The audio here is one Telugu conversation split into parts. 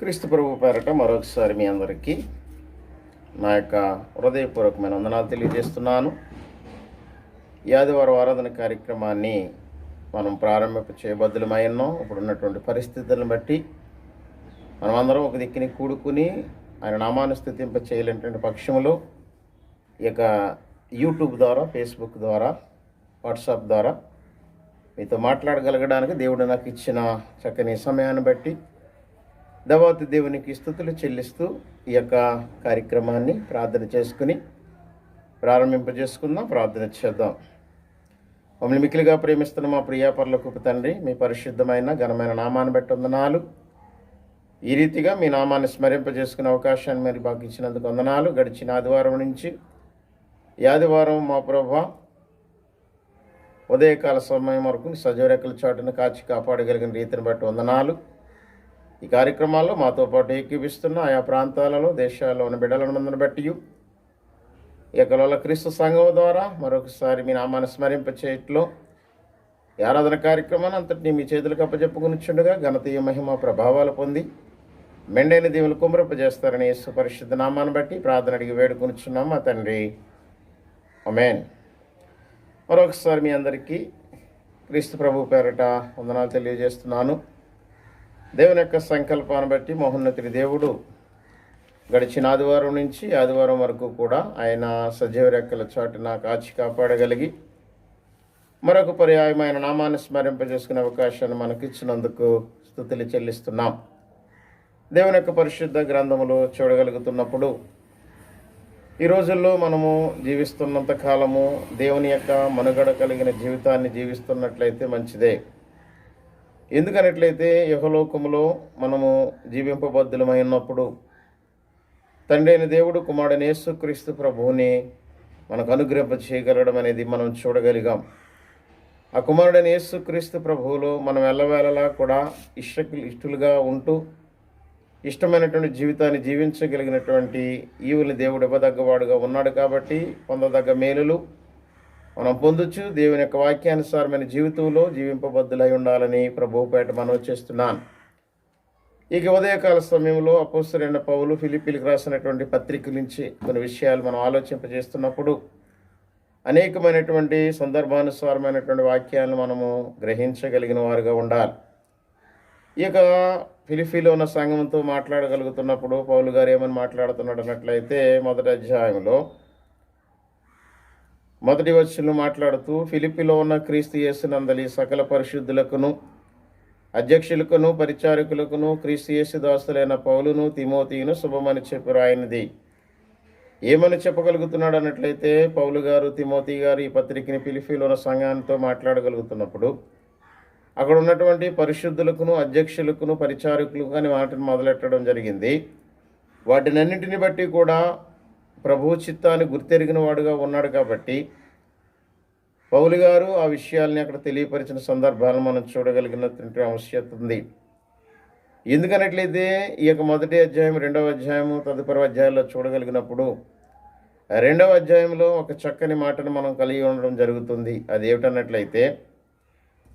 క్రీస్తు ప్రభు పేరట మరొకసారి మీ అందరికీ నా యొక్క హృదయపూర్వకమైన వందనాలు తెలియజేస్తున్నాను. ఈ ఆదివారం ఆరాధన కార్యక్రమాన్ని మనం ప్రారంభింప చేయబద్దులమై ఉన్నాం. ఇప్పుడున్నటువంటి పరిస్థితులను బట్టి మనమందరం ఒక దిక్కుని కూడుకుని ఆయన నామాన్ని స్తుతింప చేయలేనటువంటి పక్షంలో ఈ యొక్క యూట్యూబ్ ద్వారా, ఫేస్బుక్ ద్వారా, వాట్సాప్ ద్వారా మీతో మాట్లాడగలగడానికి దేవుడు నాకు ఇచ్చిన చక్కని సమయాన్ని బట్టి దేవాతి దేవునికి స్తుతులు చెల్లిస్తూ ఈ యొక్క కార్యక్రమాన్ని ప్రార్థన చేసుకుని ప్రారంభింపజేసుకుందాం. ప్రార్థన చేద్దాం. మమ్మల్ని మిక్కిలిగా ప్రేమిస్తున్న మా ప్రియాపరలోకపు తండ్రి, మీ పరిశుద్ధమైన ఘనమైన నామాన్ని బట్టి వందనాలు. ఈ రీతిగా మీ నామాన్ని స్మరింపజేసుకునే అవకాశాన్ని మీరు మాకు ఇచ్చినందుకు వందనాలు. గడిచిన ఆదివారం నుంచి ఈ ఆదివారం మా ప్రభా ఉదయకాల సమయం వరకు సజీవరెక్కల చాటును కాచి కాపాడగలిగిన రీతిని బట్టి వందనాలు. ఈ కార్యక్రమాల్లో మాతో పాటు ఏకీపిస్తున్న ఆయా ప్రాంతాలలో, దేశాల్లో ఉన్న బిడ్డలను బట్టి ఈ యొక్క క్రీస్తు సంఘం ద్వారా మరొకసారి మీ నామాన్ని స్మరింపచేయట్లో ఈ ఆరాధన కార్యక్రమాన్ని అంతటినీ మీ చేతులకు అప్పచెప్పుకునిచుండగా ఘనతీయ మహిమ ప్రభావాలు పొంది మెండైన దీవులు కుమరింపజేస్తారని యేసు పరిశుద్ధ నామాన్ని బట్టి ప్రార్థన అడిగి వేడుకొనిచున్నాం మా తండ్రి, ఆమేన్. మరొకసారి మీ అందరికీ క్రీస్తు ప్రభు పేరట వందనాలు తెలియజేస్తున్నాను. దేవుని యొక్క సంకల్పాన్ని బట్టి మహోన్నతుడి దేవుడు గడిచిన ఆదివారం నుంచి ఆదివారం వరకు కూడా ఆయన సజీవ రెక్కల చాటున కాచి కాపాడగలిగి మరొక పర్యాయం ఆయన నామాన్ని స్మరింపజేసుకునే అవకాశాన్ని మనకిచ్చినందుకు స్తుతులు చెల్లిస్తున్నాం. దేవుని యొక్క పరిశుద్ధ గ్రంథములు చూడగలుగుతున్నప్పుడు ఈ రోజుల్లో మనము జీవిస్తున్నంత కాలము దేవుని యొక్క మనుగడ కలిగిన జీవితాన్ని జీవిస్తున్నట్లయితే మంచిదే. ఎందుకనట్లయితే యెహోలోకములో మనము జీవింపబద్ధులమై ఉన్నప్పుడు తండ్రి అయిన దేవుడు కుమారుడైన యేసుక్రీస్తు ప్రభువుని మనకు అనుగ్రహింప చేయగలడం అనేది మనం చూడగలిగాం. ఆ కుమారుడైన యేసుక్రీస్తు ప్రభువులో మనం ఎల్లవేళలా కూడా ఇష్టలుగా ఉంటూ ఇష్టమైనటువంటి జీవితాన్ని జీవించగలిగినటువంటి ఈవుని దేవుడు ఇవ్వదగ్గవాడుగా ఉన్నాడు. కాబట్టి పొందదగ్గ మేలులు మనం పొందొచ్చు. దేవుని యొక్క వాక్యానుసారమైన జీవితంలో జీవింపబద్ధులై ఉండాలని ప్రభువుపేట మనవి చేస్తున్నాను. ఇక ఉదయకాల సమయంలో అపోస్తలుడైన పౌలు ఫిలిప్పీలకు రాసినటువంటి పత్రిక నుంచి కొన్ని విషయాలు మనం ఆలోచింపజేస్తున్నప్పుడు అనేకమైనటువంటి సందర్భానుసారమైనటువంటి వాక్యాలను మనము గ్రహించగలిగిన వారుగా ఉండాలి. ఈ యొక్క ఫిలిప్పీలో ఉన్న సంఘంతో మాట్లాడగలుగుతున్నప్పుడు పౌలు గారు ఏమని మాట్లాడుతున్నాడు అన్నట్లయితే మొదటి అధ్యాయంలో మొదటి వచనంలో మాట్లాడుతూ, ఫిలిప్పీలో ఉన్న క్రీస్తు యేసునందలి సకల పరిశుద్ధులకును అధ్యక్షులకును పరిచారకులకును క్రీస్తు యేసు దాసులైన పౌలును తిమోతియును శుభమని చెప్పి రాయినది. ఏమని చెప్పగలుగుతున్నాడు అన్నట్లయితే పౌలు గారు, తిమోతి గారు ఈ పత్రికని ఫిలిప్పీలో ఉన్న సంఘంతో మాట్లాడగలుగుతున్నప్పుడు అక్కడ ఉన్నటువంటి పరిశుద్ధులకును అధ్యక్షులకును పరిచారకులకు అని వాటిని మొదలెట్టడం జరిగింది. వాటినన్నింటిని బట్టి కూడా ప్రభు చిత్తాన్ని గుర్తెరిగిన వాడుగా ఉన్నాడు. కాబట్టి పౌలు గారు ఆ విషయాల్ని అక్కడ తెలియపరిచిన సందర్భాలను మనం చూడగలిగినటువంటి అవశ్యకత ఉంది. ఎందుకనట్లయితే ఈ యొక్క మొదటి అధ్యాయం, రెండవ అధ్యాయము, తదుపరి అధ్యాయంలో చూడగలిగినప్పుడు రెండవ అధ్యాయంలో ఒక చక్కని మాటను మనం కలిగి ఉండడం జరుగుతుంది. అది ఏమిటన్నట్లయితే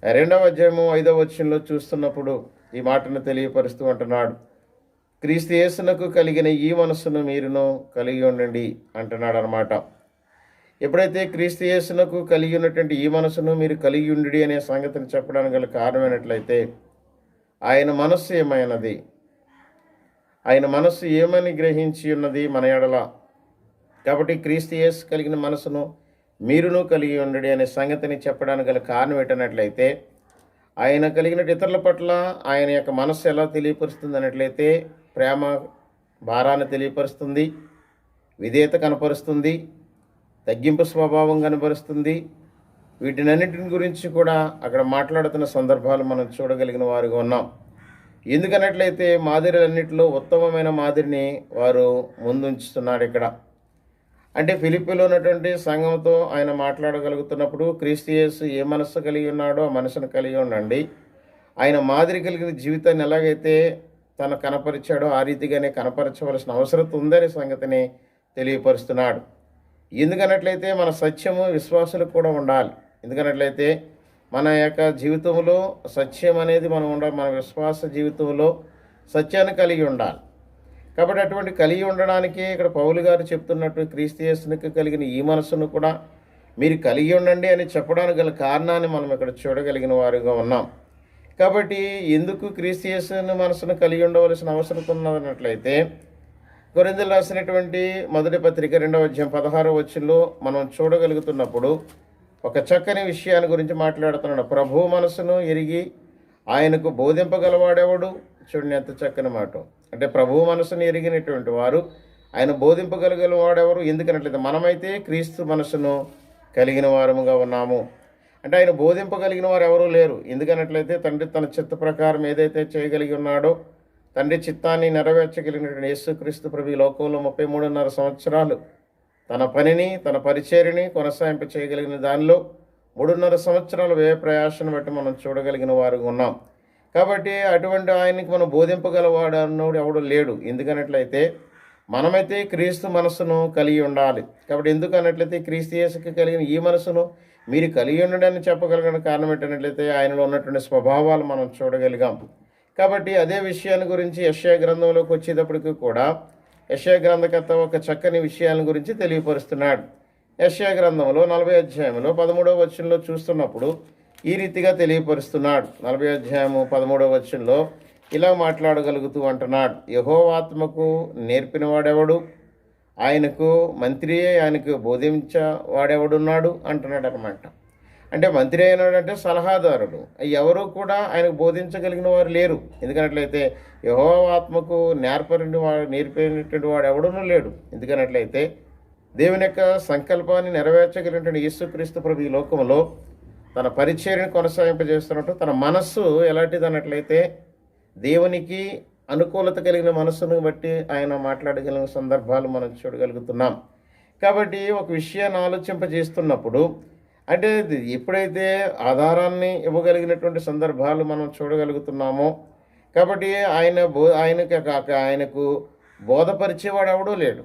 రెండవ అధ్యాయము 5వ వచనంలో చూస్తున్నప్పుడు ఈ మాటను తెలియపరుస్తూ అంటున్నాడు, క్రీస్తు యేసునకు కలిగిన ఈ మనస్సును మీరును కలిగి ఉండండి అంటున్నాడు అన్నమాట. ఎప్పుడైతే క్రీస్తు యేసునకు కలిగి ఉన్నటువంటి ఈ మనస్సును మీరు కలిగి ఉండి అనే సంగతిని చెప్పడానికి గల కారణమైనట్లయితే ఆయన మనస్సు ఏమైనది, ఆయన మనస్సు ఏమని గ్రహించి ఉన్నది మన ఎడల. కాబట్టి క్రీస్తు యేసు కలిగిన మనసును మీరును కలిగి ఉండి అనే సంగతిని చెప్పడానికి గల కారణం ఏంటన్నట్లయితే ఆయన కలిగిన ఇతరుల పట్ల ఆయన యొక్క మనస్సు ఎలా తెలియపరుస్తుంది అన్నట్లయితే ప్రేమ భారాన్ని తెలియపరుస్తుంది, విధేయత కనపరుస్తుంది, తగ్గింపు స్వభావం కనపరుస్తుంది. వీటినన్నింటిని గురించి కూడా అక్కడ మాట్లాడుతున్న సందర్భాలు మనం చూడగలిగిన వారుగా ఉన్నాం. ఎందుకన్నట్లయితే మాదిరిలన్నింటిలో ఉత్తమమైన మాదిరిని వారు ముందుంచుతున్నాడు ఇక్కడ. అంటే ఫిలిప్పీలో ఉన్నటువంటి సంఘంతో ఆయన మాట్లాడగలుగుతున్నప్పుడు క్రీస్తు యేసు ఏ మనస్సు కలిగి ఉన్నాడో ఆ మనసును కలిగి ఉండండి. ఆయన మాదిరి కలిగిన జీవితాన్ని ఎలాగైతే తను కనపరిచాడో ఆ రీతిగానే కనపరచవలసిన అవసరం ఉందనే సంగతిని తెలియపరుస్తున్నాడు. ఎందుకన్నట్లయితే మన సత్యము విశ్వాసులకు కూడా ఉండాలి. ఎందుకన్నట్లయితే మన యొక్క జీవితంలో సత్యం అనేది మనం ఉండాలి. మన విశ్వాస జీవితంలో సత్యాన్ని కలిగి ఉండాలి. కాబట్టి అటువంటి కలిగి ఉండడానికి ఇక్కడ పౌలు గారు చెప్తున్నట్టు క్రీస్తు యేసునికి కలిగిన ఈ మనసును కూడా మీరు కలిగి ఉండండి అని చెప్పడానికి గల కారణాన్ని మనం ఇక్కడ చూడగలిగిన వారుగా ఉన్నాం. కాబట్టి ఎందుకు క్రీస్తు యేసుని మనసును కలిగి ఉండవలసిన అవసరం ఉన్నట్లయితే కొరింథీయులకు రాసినటువంటి మొదటి పత్రిక 2వ అధ్యాయం 16వ వచనంలో మనం చూడగలుగుతున్నప్పుడు ఒక చక్కని విషయాన్ని గురించి మాట్లాడుతున్నాడు. ప్రభువు మనసును ఎరిగి ఆయనకు బోధింపగలవాడెవడు? చూడండి ఎంత చక్కని మాట. అంటే ప్రభువు మనసును ఎరిగినటువంటి వారు ఆయన బోధింపగలిగిన వాడెవరు? ఎందుకనట్లయితే మనమైతే క్రీస్తు మనసును కలిగిన వారముగా ఉన్నాము. అంటే ఆయన బోధింపగలిగిన వారు ఎవరూ లేరు. ఎందుకనట్లయితే తండ్రి తన చిత్త ప్రకారం ఏదైతే చేయగలిగి ఉన్నాడో, తండ్రి చిత్తాన్ని నెరవేర్చగలిగినటువంటి యేసుక్రీస్తు ప్రభు ఈ లోకంలో 33.5 సంవత్సరాలు తన పనిని, తన పరిచర్యని కొనసాగింప చేయగలిగిన దానిలో 3.5 సంవత్సరాల వ్యయ ప్రయాసను బట్టి మనం చూడగలిగిన వారు ఉన్నాం. కాబట్టి అటువంటి ఆయనకి మనం బోధింపగలవాడు అన్నోడు ఎవడు లేడు. ఎందుకనట్లయితే మనమైతే క్రీస్తు మనసును కలిగి ఉండాలి. కాబట్టి ఎందుకన్నట్లయితే క్రీస్తు యేసుకి కలిగిన ఈ మనసును మీరు కలిగి ఉండడని చెప్పగలిగిన కారణం ఏంటన్నట్లయితే ఆయనలో ఉన్నటువంటి స్వభావాలు మనం చూడగలిగాం. కాబట్టి అదే విషయాన్ని గురించి యెషయా గ్రంథంలోకి వచ్చేటప్పటికి కూడా యెషయా గ్రంథకర్త ఒక చక్కని విషయాల గురించి తెలియపరుస్తున్నాడు. యెషయా గ్రంథంలో 40వ అధ్యాయంలో 13వ వచనంలో చూస్తున్నప్పుడు ఈ రీతిగా తెలియపరుస్తున్నాడు. 40వ అధ్యాయము 13వ వచనంలో ఇలా మాట్లాడగలుగుతూ అంటున్నాడు, యెహోవాత్మకు నేర్పిన వాడెవడు? ఆయనకు మంత్రి ఆయనకు బోధించేవాడెవడున్నాడు అంటున్నాడు అనమాట. అంటే మంత్రి అయినాడంటే సలహాదారుడు. ఎవరు కూడా ఆయనకు బోధించగలిగిన వారు లేరు. ఎందుకనట్లయితే యెహోవాత్మకు నేర్పినటువంటి వాడు ఎవడునూ లేడు. ఎందుకనట్లయితే దేవుని యొక్క సంకల్పాన్ని నెరవేర్చగలిగినటువంటి యేసుక్రీస్తు ప్రభు ఈ లోకంలో తన పరిచర్యను కొనసాగింపజేస్తున్నట్టు తన మనస్సు ఎలాంటిది అన్నట్లయితే దేవునికి అనుకూలత కలిగిన మనస్సును బట్టి ఆయన మాట్లాడగలిగిన సందర్భాలు మనం చూడగలుగుతున్నాం. కాబట్టి ఒక విషయాన్ని ఆలోచింపజేస్తున్నప్పుడు అంటే ఎప్పుడైతే ఆధారాన్ని ఇవ్వగలిగినటువంటి సందర్భాలు మనం చూడగలుగుతున్నామో, కాబట్టి ఆయనకు బోధపరిచేవాడు ఎవడూ లేడు.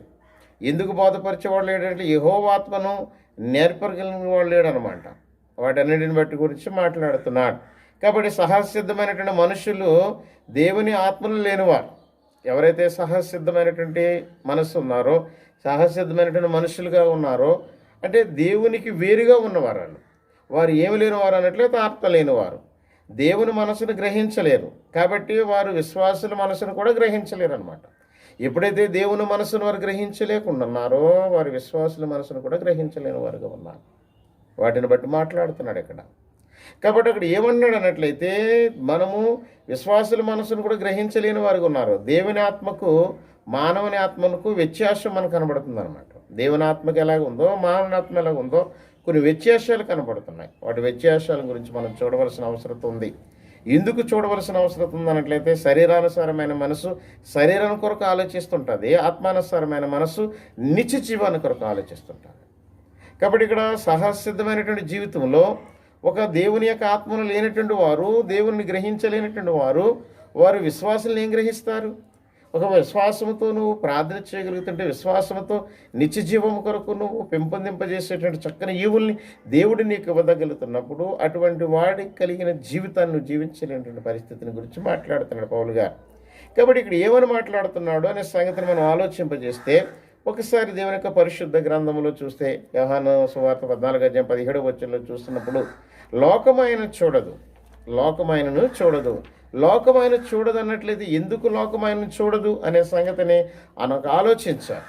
ఎందుకు బోధపరిచేవాడు లేడంటే యెహోవాత్మను నేర్పగలిగిన వాడు లేడు అనమాట. వాటన్నిటిని బట్టి గురించి మాట్లాడుతున్నాడు. కాబట్టి సహసిద్ధమైనటువంటి మనుషులు దేవుని ఆత్మలు లేనివారు. ఎవరైతే సహసిద్ధమైనటువంటి మనస్సు ఉన్నారో, సహసిద్ధమైనటువంటి మనుషులుగా ఉన్నారో అంటే దేవునికి వేరుగా ఉన్నవారు. వారు ఏమి లేనివారు అన్నట్లయితే ఆత్మ లేనివారు, దేవుని మనసును గ్రహించలేరు. కాబట్టి వారు విశ్వాసుల మనసును కూడా గ్రహించలేరు అనమాట. ఎప్పుడైతే దేవుని మనసును వారు గ్రహించలేకుండా ఉన్నారో వారు విశ్వాసుల మనసును కూడా గ్రహించలేని వారుగా ఉన్నారు. వాటిని బట్టి మాట్లాడుతున్నాడు ఇక్కడ. కాబట్టి అక్కడ ఏమన్నాడు అన్నట్లయితే మనము విశ్వాసుల మనసును కూడా గ్రహించలేని వారుగా ఉన్నారు. దేవుని ఆత్మకు మానవుని ఆత్మకు వ్యత్యాసం మనకు కనబడుతుంది అనమాట. దేవుని ఆత్మకి ఎలాగ ఉందో మానవుని ఆత్మ ఎలాగ ఉందో కొన్ని వ్యత్యాసాలు కనబడుతున్నాయి. వాటి వ్యత్యాసాల గురించి మనం చూడవలసిన అవసరం ఉంది. ఎందుకు చూడవలసిన అవసరం ఉందన్నట్లయితే శరీరానుసారమైన మనసు శరీరం కొరకు ఆలోచిస్తుంటుంది, ఆత్మానుసారమైన మనసు నిత్య జీవాన్ని కొరకు ఆలోచిస్తుంటుంది. కాబట్టి ఇక్కడ సహసిద్ధమైనటువంటి జీవితంలో ఒక దేవుని యొక్క ఆత్మను లేనటువంటి వారు, దేవుని గ్రహించలేనటువంటి వారు విశ్వాసాలను ఏం గ్రహిస్తారు? ఒక విశ్వాసంతో నువ్వు ప్రార్థన చేయగలుగుతుంటే, విశ్వాసంతో నిత్య జీవం కొరకు నువ్వు పెంపొందింపజేసేటువంటి చక్కని ఈవుల్ని దేవుడు నీకు ఇవ్వదగలుగుతున్నప్పుడు అటువంటి వాడికి కలిగిన జీవితాన్ని నువ్వు జీవించలేనటువంటి పరిస్థితిని గురించి మాట్లాడుతున్నాడు పౌలు గారు. కాబట్టి ఇక్కడ ఏమని మాట్లాడుతున్నాడు అనే సంగతిని మనం ఆలోచింపజేస్తే ఒకసారి దేవుని యొక్క పరిశుద్ధ గ్రంథంలో చూస్తే యోహాను సువార్త 14వ అధ్యాయం 17వ వచనంలో చూస్తున్నప్పుడు లోకమైనను చూడదు. లోకమైన చూడదు అన్నట్లయితే ఎందుకు లోకమైన చూడదు అనే సంగతిని మనకు ఆలోచించాలి.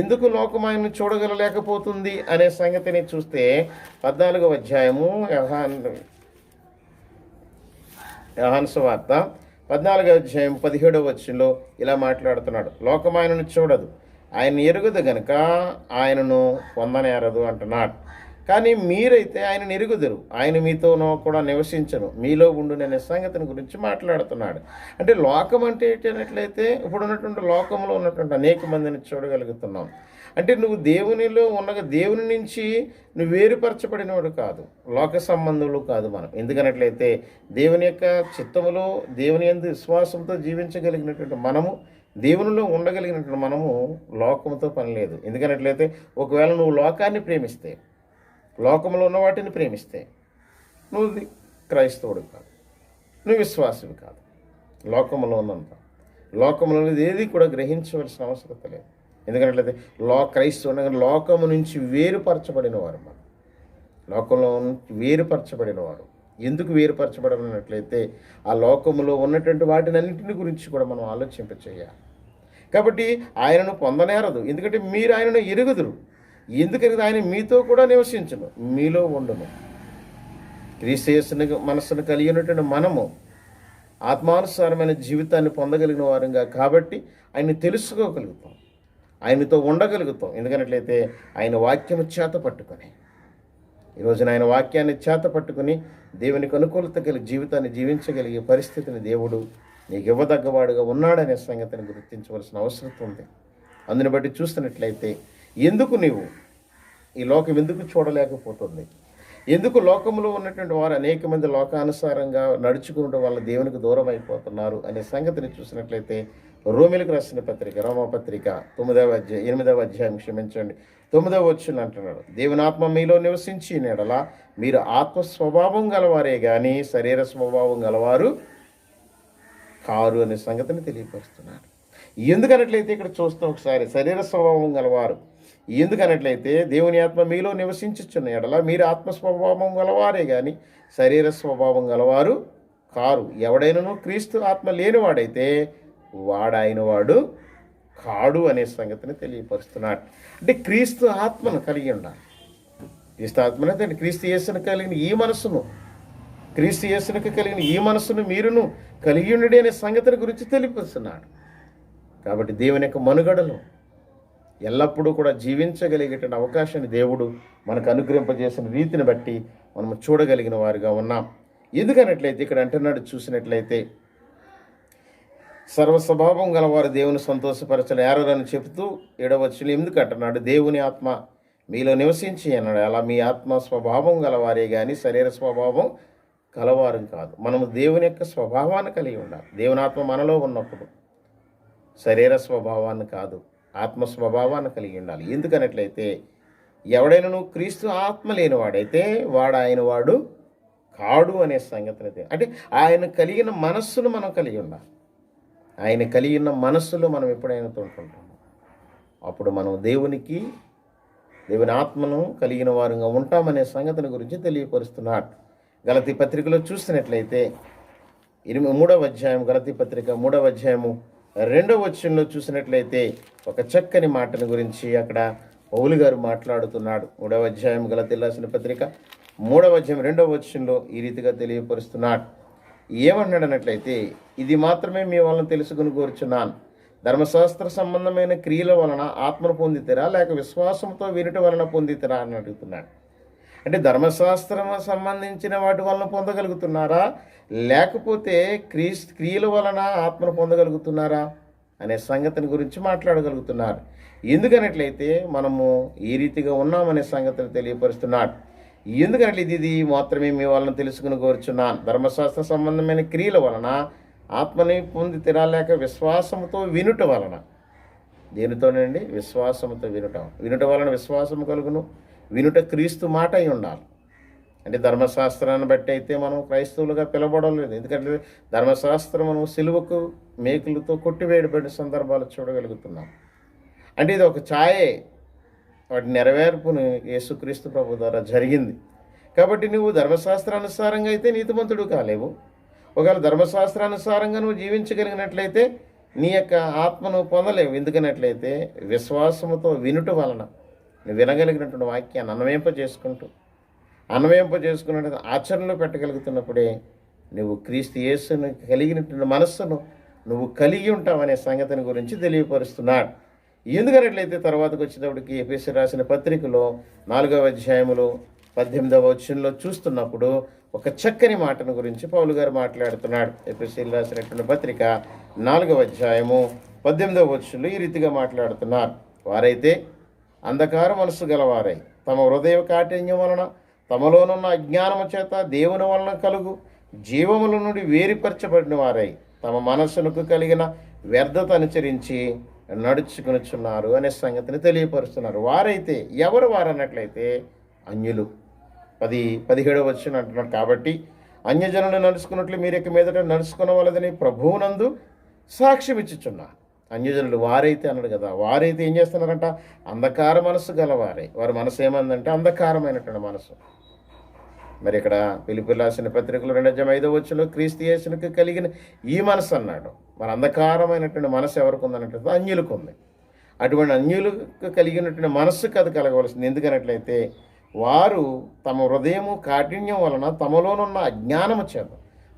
ఎందుకు లోకమైన చూడగలలేకపోతుంది అనే సంగతిని చూస్తే 14వ అధ్యాయము యోహాను సువార్త 14వ అధ్యాయం 17వ వచనంలో ఇలా మాట్లాడుతున్నాడు, లోకమైనను చూడదు, ఆయన ఎరుగుదు గనుక ఆయనను పొందనేరదు అంటున్నాడు. కానీ మీరైతే ఆయన ఎరుగుదురు, ఆయన మీతోనో కూడా నివసించను, మీలో ఉండుననే సంగతిని గురించి మాట్లాడుతున్నాడు. అంటే లోకం అంటే ఏంటన్నట్లయితే ఇప్పుడు ఉన్నటువంటి లోకంలో ఉన్నటువంటి అనేక మందిని చూడగలుగుతున్నాం. అంటే నువ్వు దేవునిలో ఉండగా దేవుని నుంచి నువ్వు వేరుపరచబడినవాడు కాదు, లోక సంబంధులు కాదు మనం. ఎందుకనట్లయితే దేవుని యొక్క చిత్తములో దేవుని యందు విశ్వాసంతో జీవించగలిగినటువంటి మనము, దేవునిలో ఉండగలిగినటువంటి మనము లోకంతో పని లేదు. ఎందుకనట్లయితే ఒకవేళ నువ్వు లోకాన్ని ప్రేమిస్తే, లోకంలో ఉన్న వాటిని ప్రేమిస్తే నువ్వు క్రైస్తవుడు కాదు, నువ్వు విశ్వాసుడు కాదు. లోకంలో ఉన్నంత లోకములో ఏది కూడా గ్రహించవలసిన అవసరం లేదు. ఎందుకంటే క్రైస్తవుడు లోకము నుంచి వేరుపరచబడిన వారు. మనం లోకంలో నుంచి వేరుపరచబడిన వారు. ఎందుకు వేరుపరచబడినట్లయితే ఆ లోకములో ఉన్నటువంటి వాటినన్నింటిని గురించి కూడా మనం ఆలోచింపచేయాలి. కాబట్టి ఆయనను పొందనేరదు, ఎందుకంటే మీరు ఆయనను ఎరుగుదురు. ఎందుకని ఆయన మీతో కూడా నివసించును, మీలో ఉండును. క్రీస్తు యేసుని మనస్సును కలిగి ఉన్నటువంటి మనము ఆత్మానుసారమైన జీవితాన్ని పొందగలిగిన వారంగా కాబట్టి ఆయన్ని తెలుసుకోగలుగుతాం, ఆయనతో ఉండగలుగుతాం. ఎందుకనట్లయితే ఆయన వాక్యము చేత పట్టుకొని, ఈరోజున ఆయన వాక్యాన్ని చేత పట్టుకుని దేవునికి అనుకూలత కలిగి జీవితాన్ని జీవించగలిగే పరిస్థితిని దేవుడు నీకు ఇవ్వదగ్గవాడుగా ఉన్నాడనే సంగతిని గుర్తించవలసిన అవసరం ఉంది. అందుని బట్టి చూస్తున్నట్లయితే ఎందుకు నీవు ఈ లోకం ఎందుకు చూడలేకపోతుంది, ఎందుకు లోకంలో ఉన్నటువంటి వారు అనేక మంది లోకానుసారంగా నడుచుకోవడం వల్ల దేవునికి దూరం అయిపోతున్నారు అనే సంగతిని చూసినట్లయితే రోమిలకు రాసిన పత్రిక, రోమపత్రిక 8వ అధ్యాయం 9వ వచనం అంటున్నాడు, దేవుని ఆత్మ మీలో నివసించి నెడల మీరు ఆత్మ స్వభావం గలవారే కానీ శరీర స్వభావం గలవారు కారు అనే సంగతిని తెలియపరుస్తున్నాడు. ఎందుకనట్లయితే ఇక్కడ చూస్తాం ఒకసారి, శరీర స్వభావం గలవారు. ఎందుకనట్లయితే దేవుని ఆత్మ మీలో నివసించుచున్న ఎడల మీరు ఆత్మ స్వభావం గలవారే కానీ శరీర స్వభావం గలవారు కారు. ఎవడైనను క్రీస్తు ఆత్మ లేనివాడైతే వాడాయన వాడు కాడు అనే సంగతిని తెలియపరుస్తున్నాడు. అంటే క్రీస్తు ఆత్మను కలిగి ఉండాలి. క్రీస్తు ఆత్మను అంటే క్రీస్తు యేసును కలిగిన ఈ మనస్సును, క్రీస్తు యేసునికి కలిగిన ఈ మనస్సును మీరును కలిగి ఉండడి అనే సంగతిని గురించి తెలియపరుస్తున్నాడు. కాబట్టి దేవుని యొక్క మనుగడలో ఎల్లప్పుడూ కూడా జీవించగలిగేటువంటి అవకాశాన్ని దేవుడు మనకు అనుగ్రహింపజేసిన రీతిని బట్టి మనం చూడగలిగిన వారుగా ఉన్నాం. ఎందుకనట్లయితే ఇక్కడ అంటున్నాడు, చూసినట్లయితే సర్వస్వభావం గలవారు దేవుని సంతోషపరచలేరని చెబుతూ 7వ వచనం ఎందుకు అంటున్నాడు, దేవుని ఆత్మ మీలో నివసించి అన్నాడు. అలా మీ ఆత్మ స్వభావం గలవారే కానీ శరీర స్వభావం కలవారు కాదు. మనము దేవుని యొక్క స్వభావాన్ని కలిగి ఉండాలి. దేవుని ఆత్మ మనలో ఉన్నప్పుడు శరీర స్వభావాన్ని కాదు, ఆత్మ స్వభావాన్ని కలిగి ఉండాలి. ఎందుకనట్లయితే ఎవడైనా క్రీస్తు ఆత్మ లేనివాడైతే ఆయన వాడు కాడు అనే సంగతిని, అంటే ఆయన కలిగిన మనస్సును మనం కలిగి ఉండాలి. ఆయన కలిగిన మనస్సులో మనం ఎప్పుడైనా తోడుకుంటాము అప్పుడు మనం దేవుని ఆత్మను కలిగిన వారుగా ఉంటామనే సంగతిని గురించి తెలియపరుస్తున్నాడు. గలతీ పత్రికలో చూసినట్లయితే 3వ అధ్యాయం, గలతీ పత్రిక 3వ అధ్యాయము 2వ వచనంలో చూసినట్లయితే ఒక చక్కని మాటని గురించి అక్కడ పౌలు గారు మాట్లాడుతున్నాడు. 3వ అధ్యాయం గలతీయులకు రాసిన పత్రిక 3వ అధ్యాయం 2వ వచనంలో ఈ రీతిగా తెలియపరుస్తున్నాడు. ఏమన్నాడనట్లయితే, ఇది మాత్రమే మీ వలన తెలుసుకుని కోరుచున్నాను, ధర్మశాస్త్ర సంబంధమైన క్రియల వలన ఆత్మను పొందితేరా లేక విశ్వాసంతో వినుట వలన పొందితేరా అని అడుగుతున్నాడు. అంటే ధర్మశాస్త్రం సంబంధించిన వాటి వలన పొందగలుగుతున్నారా లేకపోతే క్రియల వలన ఆత్మను పొందగలుగుతున్నారా అనే సంగతిని గురించి మాట్లాడగలుగుతున్నారు. ఎందుకనట్లయితే మనము ఈ రీతిగా ఉన్నామనే సంగతిని తెలియపరుస్తున్నాడు. ఎందుకంటే ఇది మాత్రమే మీ వలన తెలుసుకుని కోరుచున్నాను, ధర్మశాస్త్ర సంబంధమైన క్రియల వలన ఆత్మని పొందితేరా లేక విశ్వాసముతో వినుట వలన. దేనితోనండి? విశ్వాసముతో వినుట వలన విశ్వాసము కలుగును. వినుట క్రీస్తు మాట అయి ఉండాలి. అంటే ధర్మశాస్త్రాన్ని బట్టి అయితే మనం క్రైస్తవులుగా పిలవడలేదు. ఎందుకంటే ధర్మశాస్త్రమును సిలువకు మేకులతో కొట్టివేయబడిన సందర్భాలు చూడగలుగుతున్నాం. అంటే ఇది ఒక ఛాయే, వాటి నెరవేర్పును యేసుక్రీస్తు ప్రభు ద్వారా జరిగింది. కాబట్టి నువ్వు ధర్మశాస్త్రానుసారంగా అయితే నీతిమంతుడు కాలేవు. ఒకవేళ ధర్మశాస్త్రానుసారంగా నువ్వు జీవించగలిగినట్లయితే నీ యొక్క ఆత్మను పొందలేవు. ఎందుకనట్లయితే విశ్వాసముతో వినుట వలన నువ్వు వినగలిగినటువంటి వాక్యాన్ని అన్వయింపజేసుకున్నట్టు ఆచరణలో పెట్టగలుగుతున్నప్పుడే నువ్వు క్రీస్తు యేసును కలిగినటువంటి మనస్సును నువ్వు కలిగి ఉంటావనే సంగతిని గురించి తెలియపరుస్తున్నాడు. ఎందుకనట్లయితే తర్వాతకు వచ్చేటప్పటికి ఎఫెసీయులకు రాసిన పత్రికలో 4వ అధ్యాయములో 18వ వచనంలో చూస్తున్నప్పుడు ఒక చక్కని మాటను గురించి పౌలు గారు మాట్లాడుతున్నాడు. ఎఫెసీయులకు రాసినటువంటి పత్రిక 4వ అధ్యాయము 18వ వచనంలో ఈ రీతిగా మాట్లాడుతున్నారు. వారైతే అంధకార మనస్సు గలవారై తమ హృదయ కాఠిన్యం వలన తమలోనున్న అజ్ఞానము చేత దేవుని వలన కలుగు జీవముల నుండి వేరుపరచబడిన వారై తమ మనస్సులకు కలిగిన వ్యర్థత అనుసరించి నడుచుకునిచున్నారు అనే సంగతిని తెలియపరుస్తున్నారు. వారైతే ఎవరు వారన్నట్లయితే అన్యులు. 17వ వచనం అంటున్నాడు, కాబట్టి అన్యజనులు నడుచుకున్నట్లు మీరు ఇక మీదట నడుచుకునవలదని ప్రభువునందు సాక్ష్యం ఇచ్చుచున్నారు. అన్యజనులు వారైతే అన్నాడు కదా, వారైతే ఏం చేస్తున్నారంట? అంధకార మనస్సు గలవారే. వారి మనసు ఏమందంటే అంధకారమైనటువంటి మనసు. మరి ఇక్కడ ఫిలిప్పీయులకు రాసిన పత్రికలో 2:5 క్రీస్తు యేసునికి కలిగిన ఈ మనసు అన్నాడు. మరి అంధకారమైనటువంటి మనసు ఎవరికి ఉందన్నట్లయితే అన్యులకు ఉంది. అటువంటి అన్యులకు కలిగినటువంటి మనస్సుకు అది కలగవలసింది. ఎందుకనట్లయితే వారు తమ హృదయము కాఠిన్యం వలన తమలోనున్న అజ్ఞానము చేత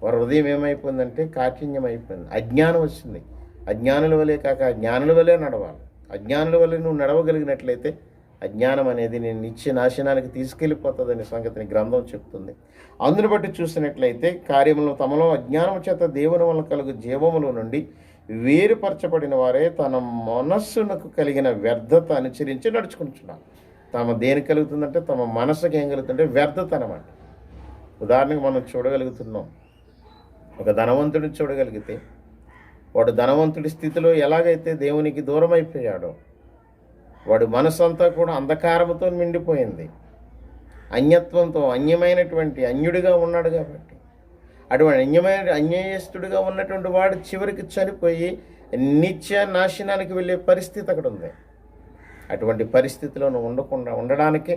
వారి హృదయం ఏమైపోయిందంటే కాఠిన్యం అయిపోయింది, అజ్ఞానం వచ్చింది. అజ్ఞానుల వలె కాక జ్ఞానుల వలె నడవాలి. అజ్ఞానుల వలె నువ్వు నడవగలిగినట్లయితే అజ్ఞానం అనేది నేను నిత్య నాశనానికి తీసుకెళ్ళిపోతుందనే సంగతిని గ్రంథం చెప్తుంది. అందును బట్టి చూసినట్లయితే కార్యములను తమలో అజ్ఞానం చేత దేవుని వలన కలుగు జీవముల నుండి వేరుపరచబడిన వారే తన మనస్సునకు కలిగిన వ్యర్థత అనుసరించి నడుచుకుంటున్నారు. తమ దేనికి కలుగుతుందంటే తమ మనసుకి ఏం కలుగుతుందంటే వ్యర్థత అన్నమాట. ఉదాహరణకు మనం చూడగలుగుతున్నాం, ఒక ధనవంతుడిని చూడగలిగితే వాడు ధనవంతుడి స్థితిలో ఎలాగైతే దేవునికి దూరం అయిపోయాడో వాడి మనసు అంతా కూడా అంధకారంతో నిండిపోయింది, అన్యత్వంతో, అన్యుడిగా ఉన్నాడు. కాబట్టి అటువంటి అన్యాయస్తుడిగా ఉన్నటువంటి వాడు చివరికి చనిపోయి నిత్య నాశనానికి వెళ్ళే పరిస్థితి అక్కడ ఉంది. అటువంటి పరిస్థితిలో ఉండడానికే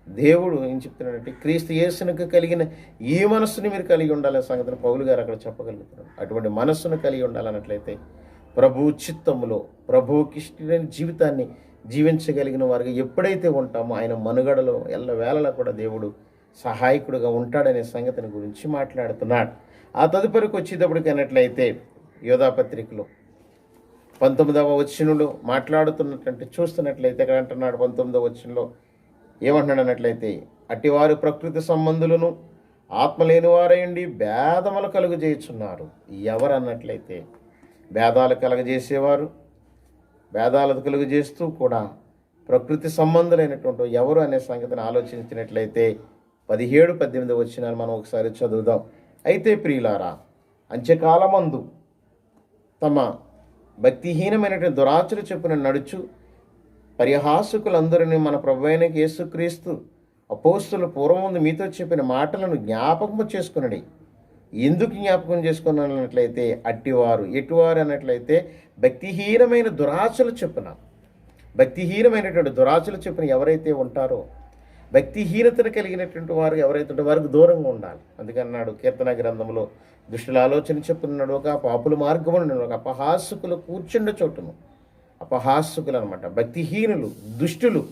దేవుడు ఏం చెప్తున్నాడంటే క్రీస్తు యేసునికి కలిగిన ఈ మనస్సుని మీరు కలిగి ఉండాలనే సంగతిని పౌలు గారు అక్కడ చెప్పగలుగుతున్నారు. అటువంటి మనస్సును కలిగి ఉండాలన్నట్లయితే ప్రభు చిత్తములో ప్రభువుకి ఇష్టమైన జీవితాన్ని జీవించగలిగిన వారికి ఎప్పుడైతే ఉంటామో ఆయన మనుగడలో ఎల్లవేళలా కూడా దేవుడు సహాయకుడుగా ఉంటాడనే సంగతిని గురించి మాట్లాడుతున్నాడు. ఆ తదుపరికి వచ్చేటప్పటికి అన్నట్లయితే యోధాపత్రికలో 19వ వచనంలో మాట్లాడుతున్నటువంటి చూస్తున్నట్లయితే అక్కడ అంటున్నాడు 19వ వచనంలో ఏమంటున్నాడు అన్నట్లయితే అట్టివారు ప్రకృతి సంబంధులను ఆత్మలేని వారయండి భేదములు కలుగజేయుచున్నారు. ఎవరు అన్నట్లయితే భేదాలు కలుగజేసేవారు, భేదాలు కలుగజేస్తూ కూడా ప్రకృతి సంబంధులైనటువంటి ఎవరు అనే సంగతిని ఆలోచించినట్లయితే 17-18 వచనాలు మనం ఒకసారి చదువుదాం. అయితే ప్రియులారా, అంత్యకాలమందు తమ భక్తిహీనమైనటువంటి దురాచలు చెప్పున నడుచు పరిహాసకులందరినీ మన ప్రభువైన యేసుక్రీస్తు అపోస్తులు పూర్వముందు మీతో చెప్పిన మాటలను జ్ఞాపకము చేసుకునడి. ఎందుకు జ్ఞాపకం చేసుకున్నట్లయితే అట్టివారు ఎటువారు అన్నట్లయితే భక్తిహీనమైన దురాచలు చెప్పున, భక్తిహీనమైనటువంటి దురాచలు చెప్పున ఎవరైతే ఉంటారో, భక్తిహీనతను కలిగినటువంటి వారు ఎవరైతే వారికి దూరంగా ఉండాలి. అందుకన్నాడు కీర్తన గ్రంథంలో దుష్టుల ఆలోచన చెప్పున్నాడు, ఒక పాపుల మార్గమును ఒక అపహాసకులు కూర్చుండే చోటును. అపహాసకులు అనమాట, భక్తిహీనులు, దుష్టులు,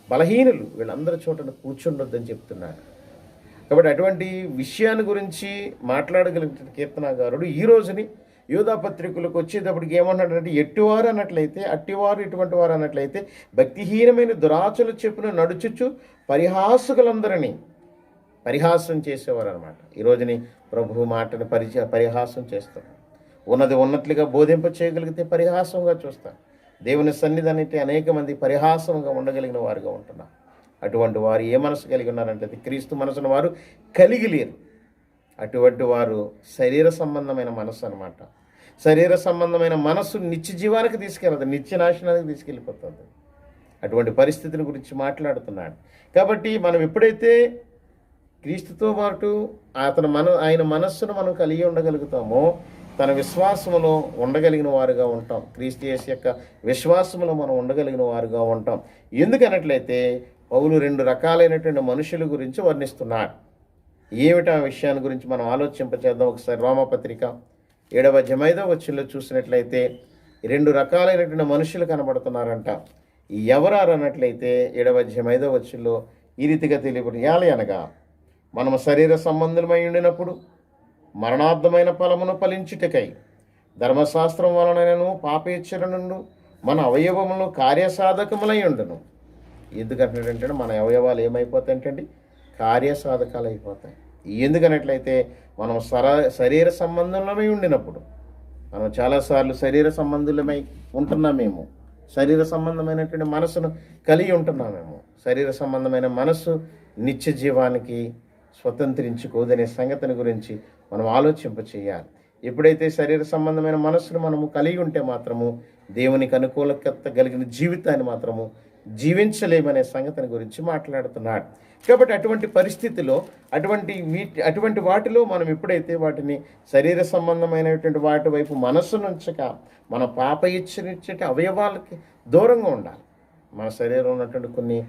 బలహీనులు, వీళ్ళందరి చోటను కూర్చుండొద్దని చెప్తున్నాడు. కాబట్టి అటువంటి విషయాన్ని గురించి మాట్లాడగలిగిన కీర్తనాగారుడు ఈ రోజుని యోధాపత్రికలకు వచ్చేటప్పటికి ఏమన్నాడంటే ఎట్టివారు అన్నట్లయితే అట్టివారు ఇటువంటి వారు అన్నట్లయితే భక్తిహీనమైన దురాచలు చెప్పున నడుచుచు పరిహాసకులందరినీ పరిహాసం చేసేవారు అనమాట. ఈ రోజుని ప్రభు మాటని పరిహాసం చేస్తాం. ఉన్నది ఉన్నట్లుగా బోధింప చేయగలిగితే పరిహాసంగా చూస్తాం. దేవుని సన్నిధానికి అనేక మంది పరిహాసంగా ఉండగలిగిన వారుగా ఉంటున్నారు. అటువంటి వారు ఏ మనసు కలిగి ఉన్నారంటే క్రీస్తు మనసును వారు కలిగి లేరు. అటువంటి వారు శరీర సంబంధమైన మనసు అనమాట. శరీర సంబంధమైన మనస్సు నిత్య జీవానికి తీసుకెళ్ళదు, నిత్య నాశనానికి తీసుకెళ్ళిపోతుంది. అటువంటి పరిస్థితిని గురించి మాట్లాడుతున్నాడు. కాబట్టి మనం ఎప్పుడైతే క్రీస్తుతో పాటు ఆయన మనస్సును మనం కలిగి ఉండగలుగుతామో తన విశ్వాసములో ఉండగలిగిన వారుగా ఉంటాం. క్రీస్తు యేసు యొక్క విశ్వాసములో మనం ఉండగలిగిన వారుగా ఉంటాం. ఎందుకన్నట్లయితే పౌలు 2 రకాలైనటువంటి మనుషుల గురించి వర్ణిస్తున్నాడు. ఏమిటి ఆ విషయాన్ని గురించి మనం ఆలోచింపచేద్దాం. ఒకసారి రోమపత్రిక 7:5 చూసినట్లయితే 2 రకాలైనటువంటి మనుషులు కనబడుతున్నారంట. ఎవరారు అన్నట్లయితే 7:5 ఈ రీతిగా తెలియబడి అనగా మనము శరీర సంబంధమై ఉండినప్పుడు మరణార్థమైన ఫలమును ఫలించుటకై ధర్మశాస్త్రం వలనను పాపేచ్ఛర నుండి మన అవయవములను కార్యసాధకములై ఉండును. ఎందుకంటే మన అవయవాలు ఏమైపోతాయంటండి? కార్యసాధకాలు అయిపోతాయి. ఎందుకన్నట్లయితే మనం శరీర సంబంధంలోమై ఉండినప్పుడు మనం చాలాసార్లు శరీర సంబంధులమై ఉంటున్నామేమో, శరీర సంబంధమైనటువంటి మనసును కలిగి ఉంటున్నామేమో. శరీర సంబంధమైన మనసు నిత్య జీవానికి స్వతంత్రించుకోదనే సంగతిని గురించి మనం ఆలోచింపచేయాలి. ఎప్పుడైతే శరీర సంబంధమైన మనస్సును మనము కలిగి ఉంటే మాత్రము దేవునికి అనుకూలత కలిగిన జీవితాన్ని మాత్రము జీవించలేమనే సంగతిని గురించి మాట్లాడుతున్నాడు. కాబట్టి అటువంటి పరిస్థితిలో అటువంటి వాటిలో మనం ఎప్పుడైతే వాటిని శరీర సంబంధమైనటువంటి వాటి వైపు మనస్సు నుంచక మన పాప ఇచ్చే అవయవాలకి దూరంగా ఉండాలి. మన శరీరంలో ఉన్నటువంటి కొన్ని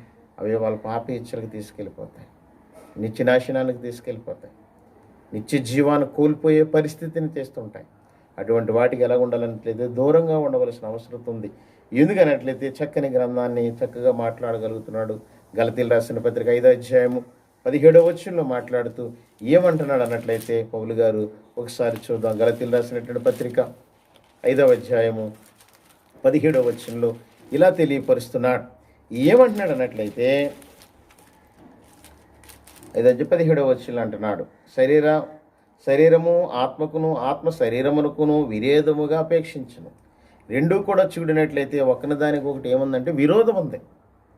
అవయవాలు పాప ఇచ్చలకు తీసుకెళ్ళిపోతాయి, నిత్యనాశనానికి తీసుకెళ్ళిపోతాయి, నిత్య జీవాన్ని కోల్పోయే పరిస్థితిని చేస్తుంటాయి. అటువంటి వాటికి ఎలా ఉండాలన్నట్లయితే దూరంగా ఉండవలసిన అవసరం ఉంది. ఎందుకనట్లయితే చక్కని గ్రంథాన్ని చక్కగా మాట్లాడగలుగుతున్నాడు. గలతీలు రాసిన పత్రిక 5వ అధ్యాయము 17వ వచనంలో మాట్లాడుతూ ఏమంటున్నాడు అన్నట్లయితే పౌలు గారు ఒకసారి చూద్దాం. గలతీలు రాసినటువంటి పత్రిక 5వ అధ్యాయము 17వ వచనంలో ఇలా తెలియపరుస్తున్నాడు. ఏమంటున్నాడు అన్నట్లయితే 17వ వచనంలో అంటున్నాడు, శరీరము ఆత్మకును, ఆత్మ శరీరమునకును విరోధముగా అపేక్షించును. రెండూ కూడా చూడినట్లయితే ఒకని దానికి ఒకటి ఏముందంటే విరోధం ఉంది.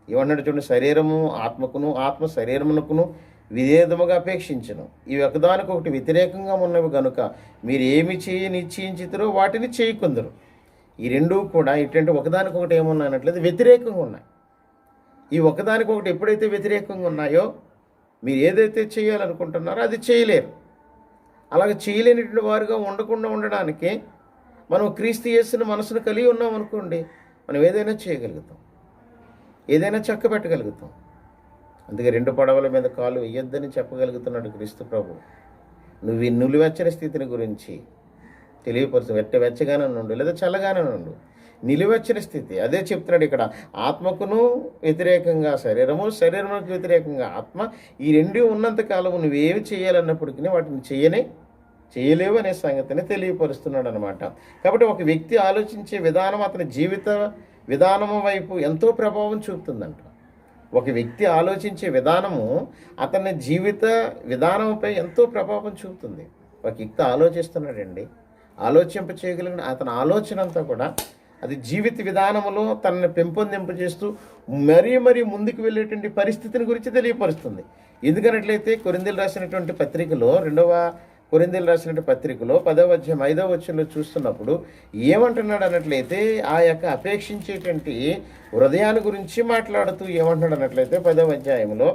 ఏమన్నాడు చూడండి, శరీరము ఆత్మకును, ఆత్మ శరీరమునకును విధేయముగా అపేక్షించును. ఇవి ఒకదానికొకటి వ్యతిరేకంగా ఉన్నవి కనుక మీరు ఏమి నిశ్చయించుతారో వాటిని చేయకుందరు. ఈ రెండూ కూడా ఇటువంటి ఒకదానికొకటి ఏమున్నాయన్నట్లయితే వ్యతిరేకంగా ఉన్నాయి. ఈ ఒకదానికొకటి ఎప్పుడైతే వ్యతిరేకంగా ఉన్నాయో మీరు ఏదైతే చేయాలనుకుంటున్నారో అది చేయలేరు. అలాగే చేయలేనిటువంటి వారుగా ఉండకుండా ఉండడానికి మనం క్రీస్తు యేసుని మనసును కలిగి ఉన్నాం అనుకోండి, మనం ఏదైనా చేయగలుగుతాం, ఏదైనా చక్కబెట్టగలుగుతాం. అందుకే 2 పడవల మీద కాలు వేయొద్దని చెప్పగలుగుతున్నాడు క్రీస్తు ప్రభు. నువ్వు ఈ నిలువెచ్చని స్థితిని గురించి తెలియపరుచు. వెచ్చగానే నుండు లేదా చల్లగానే నుండు, నిలువెచ్చని స్థితి. అదే చెప్తున్నాడు ఇక్కడ. ఆత్మకును వ్యతిరేకంగా శరీరముకు వ్యతిరేకంగా ఆత్మ, ఈ రెండు ఉన్నంతకాలం నువ్వేమి చేయాలన్నప్పటికీ వాటిని చేయలేవు అనే సంగతిని తెలియపరుస్తున్నాడు అనమాట. కాబట్టి ఒక వ్యక్తి ఆలోచించే విధానం అతని జీవిత విధానము వైపు ఎంతో ప్రభావం చూపుతుందంట. ఒక వ్యక్తి ఆలోచించే విధానము అతని జీవిత విధానంపై ఎంతో ప్రభావం చూపుతుంది. ఒక వ్యక్తి ఆలోచిస్తున్నాడండి, ఆలోచింప చేయగలిగిన అతని ఆలోచన అంతా కూడా అది జీవిత విధానంలో తనని పెంపొందింపజేస్తూ మరీ ముందుకు వెళ్ళేటువంటి పరిస్థితిని గురించి తెలియపరుస్తుంది. ఎందుకనట్లయితే కొరింథీయులకు రాసినటువంటి పత్రికలో 2వ కొరింథీయులకు రాసినటువంటి పత్రికలో 10వ అధ్యాయం 5వ వచనంలో చూస్తున్నప్పుడు ఏమంటున్నాడు అన్నట్లయితే ఆ యొక్క అపేక్షించేటువంటి హృదయాన్ని గురించి మాట్లాడుతూ ఏమంటున్నాడు అన్నట్లయితే 10వ అధ్యాయంలో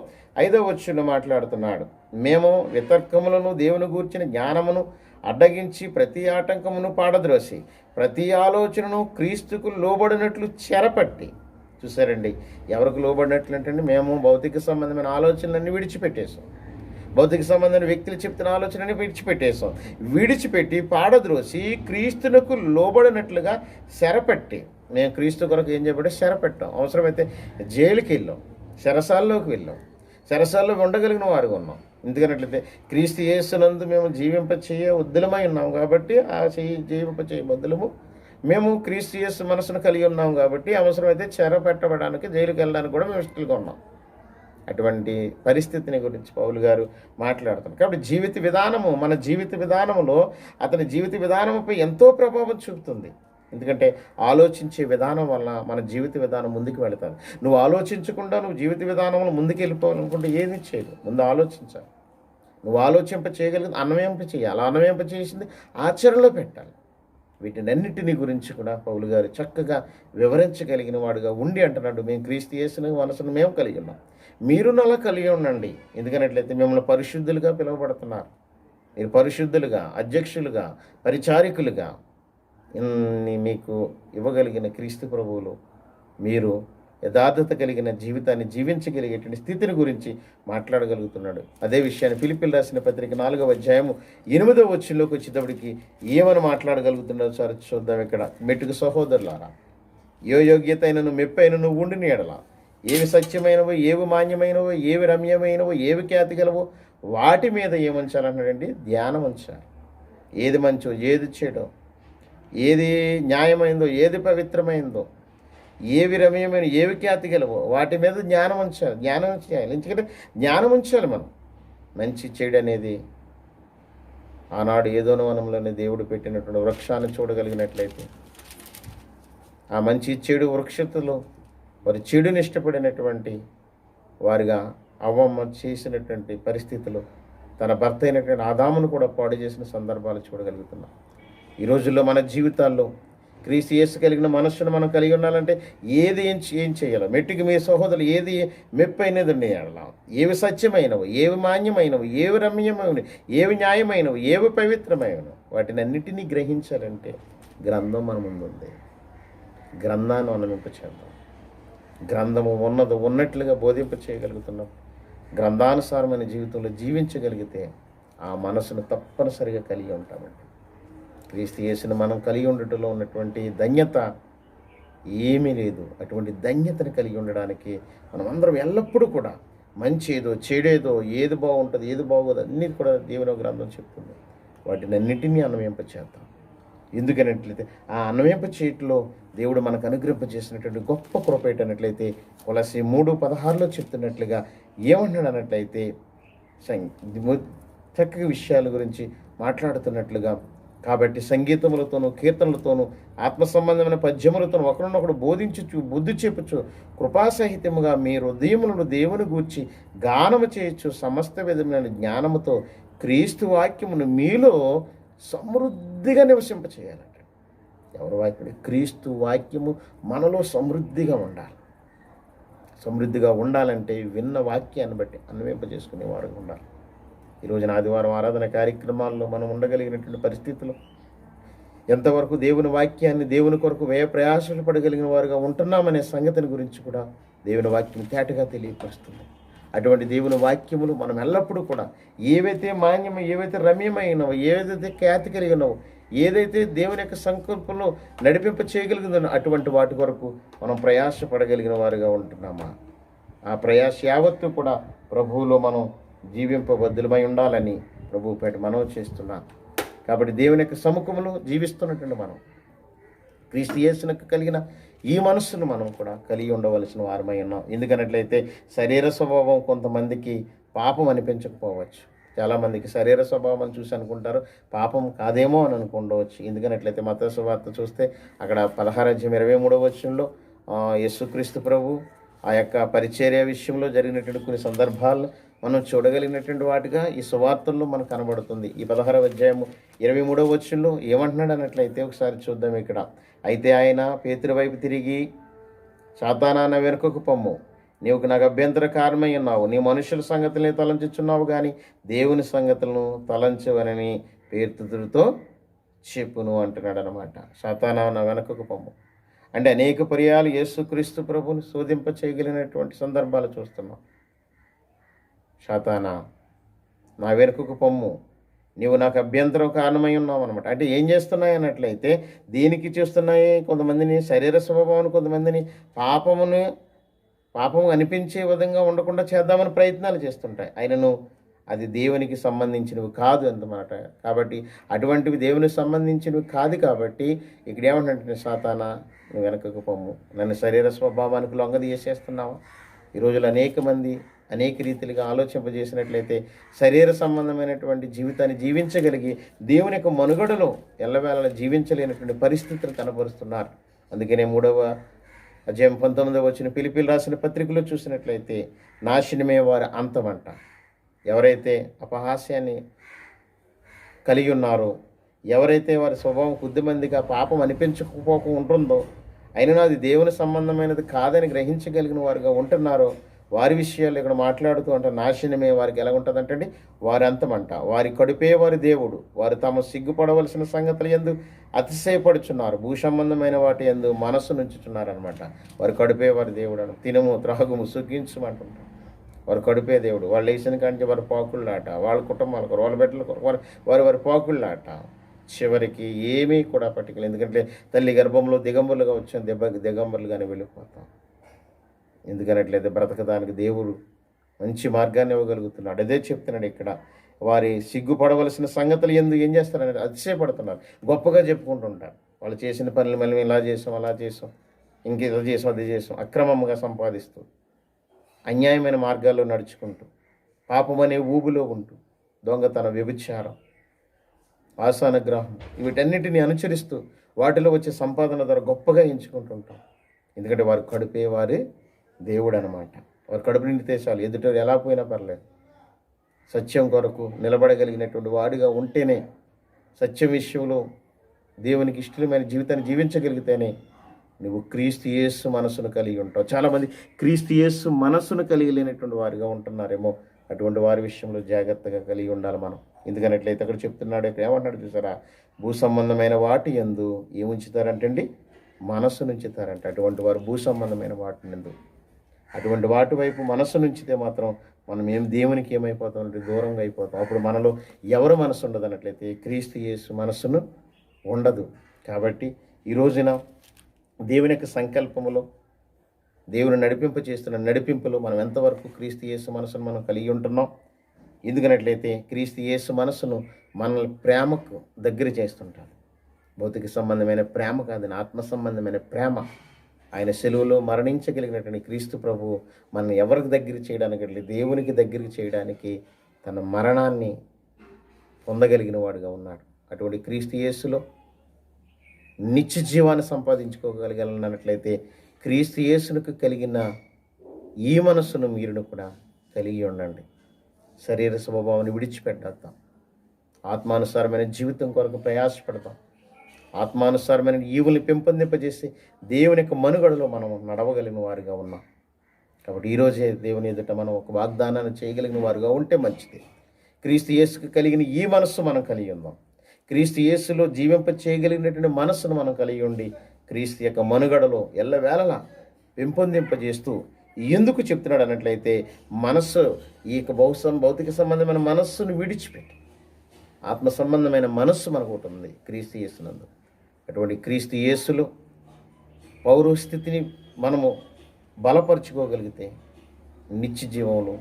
5వ వచనంలో మాట్లాడుతున్నాడు. మేము వితర్కములను దేవుని గూర్చిన జ్ఞానమును అడ్డగించి ప్రతి ఆటంకమును పాడద్రోసి ప్రతి ఆలోచనను క్రీస్తుకు లోబడినట్లు చెరపట్టి. చూసారండి, ఎవరికి లోబడినట్లు అంటే మేము భౌతిక సంబంధమైన ఆలోచనలన్నీ విడిచిపెట్టేసాం, భౌతిక సంబంధమైన వ్యక్తులు చెప్తున్న ఆలోచనని విడిచిపెట్టి పాడద్రోసి క్రీస్తునకు లోబడినట్లుగా చెరపట్టి. మేము క్రీస్తు కొరకు ఏం చేయబట్టి చెరపెట్టాం. అవసరమైతే జైలుకి వెళ్ళాం, చెరసాల్లోకి వెళ్ళాం, చెరసాల్లో ఉండగలిగిన వారుగా ఉన్నాం. ఎందుకనట్లయితే క్రీస్తు యేసునందు మేము జీవింపచేయ ఉద్దులమై ఉన్నాం కాబట్టి ఆ జీవింపచేయ బద్దులము మేము క్రీస్తు యేసు మనసును కలిగి ఉన్నాం కాబట్టి అవసరమైతే చెర పెట్టబడానికి జైలుకి వెళ్ళడానికి కూడా మేము ఇష్టలుగా ఉన్నాం. అటువంటి పరిస్థితిని గురించి పౌలు గారు మాట్లాడుతున్నారు. కాబట్టి జీవిత విధానము మన జీవిత విధానంలో అతని జీవిత విధానంపై ఎంతో ప్రభావం చూపుతుంది. ఎందుకంటే ఆలోచించే విధానం వల్ల మన జీవిత విధానం ముందుకు వెళతాను. నువ్వు ఆలోచించకుండా నువ్వు జీవిత విధానంలో ముందుకు వెళ్ళిపోవాలనుకుంటే ఏది చేయదు, ముందు ఆలోచించాలి. నువ్వు ఆలోచింప చేయగలిగింది అన్వయింప చేయాలి, అన్వయింప చేసింది ఆచరణలో పెట్టాలి. వీటినన్నిటిని గురించి కూడా పౌలు గారు చక్కగా వివరించగలిగిన వాడుగా ఉండి అంటున్నాడు, మేము క్రీస్తు యేసుని మనసును మేము కలిగి ఉన్నాం, మీరు అలా కలిగి ఉండండి. ఎందుకనట్లయితే మిమ్మల్ని పరిశుద్ధులుగా పిలువబడుతున్నారు. మీరు పరిశుద్ధులుగా, అధ్యక్షులుగా, పరిచారికులుగా ఇన్ని మీకు ఇవ్వగలిగిన క్రీస్తు ప్రభువులు మీరు యథార్థత కలిగిన జీవితాన్ని జీవించగలిగేటువంటి స్థితిని గురించి మాట్లాడగలుగుతున్నాడు. అదే విషయాన్ని ఫిలిప్పీయులకు రాసిన పత్రిక 4వ అధ్యాయము 8వ వచనంలోకి వచ్చేటప్పటికి ఏమని మాట్లాడగలుగుతున్నాడో సార్ చూద్దాం. ఇక్కడ మెట్టుకు సహోదరులారా, ఏ యోగ్యత అయినను మెప్పైనను ఉండిని ఎడల, ఏవి సత్యమైనవో, ఏవి మాన్యమైనవో, ఏవి రమ్యమైనవో, ఏవి ఖ్యాతి గలవో వాటి మీద ఏమంచాలన్నాడండి, ధ్యానం ఉంచాలి. ఏది మంచో, ఏది చెడో, ఏది న్యాయమైందో, ఏది పవిత్రమైందో, ఏవి రమ్యమైన, ఏవి ఖ్యాతి గలవో వాటి మీద జ్ఞానం ఉంచాలి, జ్ఞానం చేయాలి. ఎందుకంటే జ్ఞానం ఉంచాలి. మనం మంచి చెడు అనేది ఆనాడు ఏదోను వనంలోనే దేవుడు పెట్టినటువంటి వృక్షాన్ని చూడగలిగినట్లయితే ఆ మంచి చెడు వృక్షతలో వారి చెడుని ఇష్టపడినటువంటి వారిగా అవ్వమ్మ చేసినటువంటి పరిస్థితులు తన భర్త అయినటువంటి ఆదామును కూడా పాడు చేసిన సందర్భాలు చూడగలుగుతున్నాం. ఈ రోజుల్లో మన జీవితాల్లో క్రీస్తు యేసు కలిగిన మనస్సును మనం కలిగి ఉండాలంటే ఏం చేయాలి? మెట్టికి మీ సహోదరులు ఏది మెప్పైనది ఉండేయాలి. ఏవి సత్యమైనవి, ఏవి మాన్యమైనవి, ఏవి రమ్యమైనవి, ఏవి న్యాయమైనవి, ఏవి పవిత్రమైనవి, వాటిని అన్నిటినీ గ్రహించాలంటే గ్రంథం మన ముందు ఉంది. గ్రంథాన్ని అనుమింప చేద్దాం. గ్రంథము ఉన్నట్లుగా బోధింప చేయగలుగుతున్నాం. గ్రంథానుసారమైన జీవితంలో జీవించగలిగితే ఆ మనసును తప్పనిసరిగా కలిగి ఉంటామండి. క్రీస్తు యేసుని మనం కలిగి ఉండటంలో ఉన్నటువంటి ధన్యత ఏమీ లేదు. అటువంటి ధన్యతను కలిగి ఉండడానికి మనం అందరం ఎల్లప్పుడూ కూడా మంచి ఏదో చెడేదో, ఏది బాగుంటుంది ఏది బాగోదు అన్నీ కూడా దేవుని గ్రంథం చెప్తుంది. వాటిని అన్నిటినీ అన్వయింప చేద్దాం. ఎందుకనట్లయితే ఆ అన్వయింప చేయట్లో దేవుడు మనకు అనుగ్రహింపజేసినటువంటి గొప్ప కృప ఏంటన్నట్లయితే కొలస్సీ 3:16 చెప్తున్నట్లుగా ఏమంటున్నాడు అన్నట్లయితే చక్కగా విషయాల గురించి మాట్లాడుతున్నట్లుగా, కాబట్టి సంగీతములతోనూ కీర్తనలతోనూ ఆత్మ సంబంధమైన పద్యములతోనూ ఒకరినొకడు బోధించుచు బుద్ధి చెప్పుచు కృపాసహితముగా మీ హృదయములను దేవుని గూర్చి గానము చేయొచ్చు సమస్త విధమైన జ్ఞానముతో క్రీస్తు వాక్యమును మీలో సమృద్ధిగా నివసింపచేయాలంట. ఎవరి వాక్యం? క్రీస్తు వాక్యము మనలో సమృద్ధిగా ఉండాలి. సమృద్ధిగా ఉండాలంటే విన్న వాక్యాన్ని బట్టి అన్వయింపజేసుకునేవారుగా ఉండాలి. ఈరోజున ఆదివారం ఆరాధన కార్యక్రమాల్లో మనం ఉండగలిగినటువంటి పరిస్థితులు ఎంతవరకు దేవుని వాక్యాన్ని దేవుని కొరకు వ్యయ ప్రయాసలు పడగలిగిన వారుగా ఉంటున్నామనే సంగతిని గురించి కూడా దేవుని వాక్యం తేటగా తెలియపరుస్తుంది. అటువంటి దేవుని వాక్యములు మనం ఎల్లప్పుడూ కూడా ఏవైతే మాన్యమో, ఏవైతే రమ్యమైనవో, ఏదైతే ఖ్యాతి కలిగినవో, ఏదైతే దేవుని యొక్క సంకల్పంలో నడిపింప చేయగలిగిందో అటువంటి వాటి కొరకు మనం ప్రయాసపడగలిగిన వారుగా ఉంటున్నామా? ఆ ప్రయాస యావత్తు కూడా ప్రభువులో మనం జీవింపబద్ధులమై ఉండాలని ప్రభువు పేట మనం చేస్తున్నాం. కాబట్టి దేవుని యొక్క సముఖంలో జీవిస్తున్నటువంటి మనం క్రీస్తు యేసునకు కలిగిన ఈ మనస్సును మనం కూడా కలిగి ఉండవలసిన వారమై ఉన్నాం. ఎందుకనట్లయితే శరీర స్వభావం కొంతమందికి పాపం అనిపించకపోవచ్చు. చాలామందికి శరీర స్వభావం అని చూసి అనుకుంటారు పాపం కాదేమో అని అనుకుండవచ్చు. ఎందుకనట్లయితే మత్తయి సువార్త చూస్తే అక్కడ 16:23 యేసుక్రీస్తు ప్రభు ఆ యొక్క పరిచర్య విషయంలో జరిగినటువంటి కొన్ని సందర్భాలను మనం చూడగలిగినటువంటి వాటిగా ఈ సువార్తల్లో మనకు కనబడుతుంది. ఈ 16:23 ఏమంటున్నాడు అన్నట్లయితే ఒకసారి చూద్దాం. ఇక్కడ అయితే ఆయన పేతురు వైపు తిరిగి, సాతానా నా వెనుకకు పొమ్ము, నీవు నాకు అభ్యంతర కారణమై ఉన్నావు, నీ మనుషుల సంగతుల్ని తలంచుచున్నావు కానీ దేవుని సంగతులను తలంచవనని పేతురుతో చెప్పును అంటున్నాడు అనమాట. సాతానా నా వెనుకకు పొమ్ము అంటే అనేక పర్యాలు యేసుక్రీస్తు ప్రభుని శోధింప చేయగలిగినటువంటి సందర్భాలు చూస్తున్నాం. సాతానా నా వెనుకకు పొమ్ము, నీవు నాకు అభ్యంతరం కారణమై ఉన్నావు అనమాట. అంటే ఏం చేస్తున్నాయి అన్నట్లయితే దీనికి చూస్తున్నాయి కొంతమందిని శరీర స్వభావాన్ని, కొంతమందిని పాపము అనిపించే విధంగా ఉండకుండా చేద్దామని ప్రయత్నాలు చేస్తుంటాయి. అయినను అది దేవునికి సంబంధించినవి కాదు అన్నమాట. కాబట్టి అటువంటివి దేవునికి సంబంధించినవి కాదు. కాబట్టి ఇక్కడ ఏమంటే సాతానా నువ్వు వెనకకు పొమ్ము, నన్ను శరీర స్వభావానికి లొంగదీసేస్తున్నావా? ఈ రోజులు అనేక మంది అనేక రీతిలుగా ఆలోచింపజేసినట్లయితే శరీర సంబంధమైనటువంటి జీవితాన్ని జీవించగలిగి దేవుని యొక్క మనుగడలో ఎల్లవేళలా జీవించలేనటువంటి పరిస్థితులు కనబరుస్తున్నారు. అందుకనే 3:19 ఫిలిప్పీయులకు రాసిన పత్రికలో చూసినట్లయితే నాశనమే వారి అంతమంట. ఎవరైతే అపహాస్యాన్ని కలిగి ఉన్నారో, ఎవరైతే వారి స్వభావం కొద్దిమందిగా పాపం అనిపించకపోక ఉంటుందో, అయినా అది దేవుని సంబంధమైనది కాదని గ్రహించగలిగిన వారుగా ఉంటున్నారో వారి విషయాలు ఇక్కడ మాట్లాడుతూ అంటే నాశనమే వారికి ఎలా ఉంటుందంటే వారి అంతమంట. వారి కడుపే వారి దేవుడు, వారు తాము సిగ్గుపడవలసిన సంగతులు యందు అతిశయపడుచున్నారు, భూ సంబంధమైన వాటి యందు మనస్సు నుంచుచున్నారనమాట. వారి కడుపే వారి దేవుడు అని తినము త్రాగుము సుఖించమంటుంటారు. వారి కడుపే దేవుడు. వాళ్ళు వేసిన కాంచి వారి పాకుళ్ళాట, వాళ్ళ కుటుంబాలకు వాళ్ళ బిడ్డలకు వారి పాకుళ్ళాట. చివరికి ఏమీ కూడా పట్టుకెళ్ళి, ఎందుకంటే తల్లి గర్భంలో దిగంబరులుగా వచ్చిన దెబ్బకి దిగంబరులుగానే వెళ్ళిపోతాం. ఎందుకనట్లయితే బ్రతకడానికి దేవుడు మంచి మార్గాన్ని ఇవ్వగలుగుతున్నాడు. అదే చెప్తున్నాడు ఇక్కడ. వారి సిగ్గుపడవలసిన సంగతులు ఎందుకు ఏం చేస్తారని అతిశయపడుతున్నారు, గొప్పగా చెప్పుకుంటుంటారు. వాళ్ళు చేసిన పనులు మళ్ళీ ఇలా చేసాం, అలా చేసాం, ఇంకేదో చేసాం, అది చేసాం, అక్రమంగా సంపాదిస్తూ, అన్యాయమైన మార్గాల్లో నడుచుకుంటూ, పాపం అనే ఊబిలో ఉంటూ, దొంగతనం, వ్యభిచారం, ఆశానుగ్రహం వీటన్నిటిని అనుసరిస్తూ వాటిలో వచ్చే సంపాదన ద్వారా గొప్పగా ఎంచుకుంటుంటాం. ఎందుకంటే వారి కడుపే వారి దేవుడు అనమాట. వారి కడుపు నిండితే చాలు, ఎదుటి ఎలా పోయినా పర్లేదు. సత్యం కొరకు నిలబడగలిగినటువంటి వాడిగా ఉంటేనే, సత్యం విషయంలో దేవునికి ఇష్టమైన జీవితాన్ని జీవించగలిగితేనే నువ్వు క్రీస్తు యేసు మనసును కలిగి ఉంటావు. చాలామంది క్రీస్తు యేసు మనసును కలిగి లేనటువంటి వారిగా ఉంటున్నారేమో. అటువంటి వారి విషయంలో జాగ్రత్తగా కలిగి ఉండాలి మనం. ఎందుకనట్లయితే అక్కడ చెప్తున్నాడు, ఇక్కడ ఏమన్నాడు చూసారా, భూ సంబంధమైన వాటి యందు ఏముంచుతారంటండి, మనస్సును ఉంచుతారంట. అటువంటి వారు భూ సంబంధమైన వాటి యందు, అటువంటి వాటి వైపు మనస్సు నుంచితే మాత్రం మనం దేవునికి ఏమైపోతాం అంటే దూరంగా అయిపోతాం. అప్పుడు మనలో ఎవరు మనసు ఉండదు అన్నట్లయితే క్రీస్తు యేసు మనస్సును ఉండదు. కాబట్టి ఈ రోజున దేవుని యొక్క సంకల్పములో, దేవుని చేస్తున్న నడిపింపులో మనం ఎంతవరకు క్రీస్తు యేసు మనసును మనం కలిగి ఉంటున్నాం. ఎందుకనట్లయితే క్రీస్తు యేసు మనసును మనల్ని ప్రేమకు దగ్గర చేస్తుంటాడు. భౌతిక సంబంధమైన ప్రేమ కాదని ఆత్మ సంబంధమైన ప్రేమ. ఆయన సెలువులో మరణించగలిగినటువంటి క్రీస్తు ప్రభువు మనం ఎవరికి దగ్గర చేయడానికి, దేవునికి దగ్గరికి చేయడానికి తన మరణాన్ని పొందగలిగిన వాడుగా ఉన్నాడు. అటువంటి క్రీస్తు యేసులో నిత్య జీవాన్ని సంపాదించుకోగలిగినట్లయితే క్రీస్తు యేసునికి కలిగిన ఈ మనస్సును మీరును కూడా కలిగి ఉండండి. శరీర స్వభావాన్ని విడిచిపెట్టేద్దాం. ఆత్మానుసారమైన జీవితం కొరకు ప్రయాసపడతాం. ఆత్మానుసారమైన ఈవుల్ని పెంపొందింపజేసి దేవుని యొక్క మనుగడలో మనం నడవగలిగిన వారిగా ఉన్నాం. కాబట్టి ఈరోజే దేవుని ఎదుట మనం ఒక వాగ్దానాన్ని చేయగలిగిన వారుగా ఉంటే మంచిది. క్రీస్తు యేసుకు కలిగిన ఈ మనస్సు మనం కలిగి ఉందాం. క్రీస్తు యేసులో చేయగలిగినటువంటి మనస్సును మనం కలిగి ఉండి క్రీస్తు యొక్క మనుగడలో ఎల్లవేళలా పెంపొందింపజేస్తూ, ఎందుకు చెప్తున్నాడు అన్నట్లయితే మనస్సు ఈ యొక్క భౌతిక సంబంధమైన మనస్సును విడిచిపెట్టి ఆత్మ సంబంధమైన మనస్సు మనకు ఉంటుంది క్రీస్తు యేసునందు. అటువంటి క్రీస్తు యేసులో పౌరస్థితిని మనము బలపరుచుకోగలిగితే నిత్య జీవంలో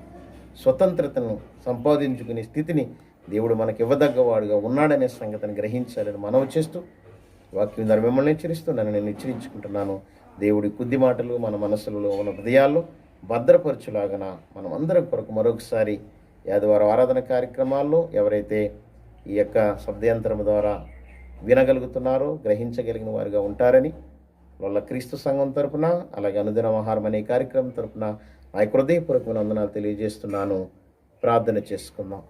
స్వతంత్రతను సంపాదించుకునే స్థితిని దేవుడు మనకి ఇవ్వదగ్గవాడుగా ఉన్నాడనే సంగతిని గ్రహించాలని మనవి చేస్తూ వాక్యం ద్వారా మిమ్మల్ని హెచ్చరిస్తూ నేను హెచ్చరించుకుంటున్నాను. దేవుడి కొద్ది మాటలు మన మనసులలో, మన హృదయాల్లో భద్రపరచులాగన మనం అందరం కొరకు మరొకసారి ఆదివారం ఆరాధన కార్యక్రమాల్లో ఎవరైతే ఈ యొక్క శబ్దయంత్రం ద్వారా వినగలుగుతున్నారో, గ్రహించగలిగిన వారుగా ఉంటారని వాళ్ళ క్రీస్తు సంఘం తరపున, అలాగే అనుదిన ఆహారం అనే కార్యక్రమం తరపున నా హృదయపూర్వకమైన వందనాలు తెలియజేస్తున్నాను. ప్రార్థన చేసుకుందాం.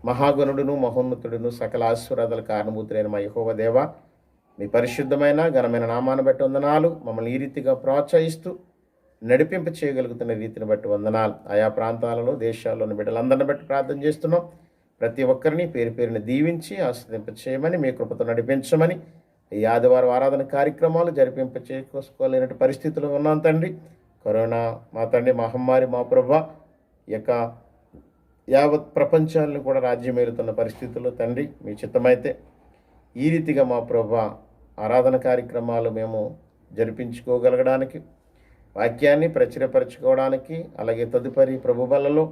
మహాగణుడును మహోన్నతుడును సకల ఆశీర్వాదాల కారణభూతులైన మా యెహోవా దేవా, మీ పరిశుద్ధమైన ఘనమైన నామాన్ని బట్టి వందనాలు. మమ్మల్ని ఈ రీతిగా ప్రోత్సహిస్తూ నడిపింప చేయగలుగుతున్న రీతిని బట్టి వందనాలు. ఆయా ప్రాంతాలలో, దేశాల్లోని బిడ్డలందరిని బట్టి ప్రార్థన చేస్తున్నాం. ప్రతి ఒక్కరిని పేరు పేరుని దీవించి ఆశీర్వదింప చేయమని, మీ కృపతో నడిపించమని, ఈ ఆదివారం ఆరాధన కార్యక్రమాలు జరిపింప చేసుకోలేనటువంటి పరిస్థితులు ఉన్నాం తండ్రి. కరోనా మా తండ్రి మహమ్మారి మా ప్రభా ఈ యొక్క యావత్ ప్రపంచాలను కూడా రాజ్యమేలుతున్న పరిస్థితుల్లో తండ్రి మీ చిత్తమైతే ఈ రీతిగా మా ప్రభా ఆరాధన కార్యక్రమాలు మేము జరిపించుకోగలగడానికి, వాక్యాన్ని ప్రచురపరచుకోవడానికి, అలాగే తదుపరి ప్రభు బలలో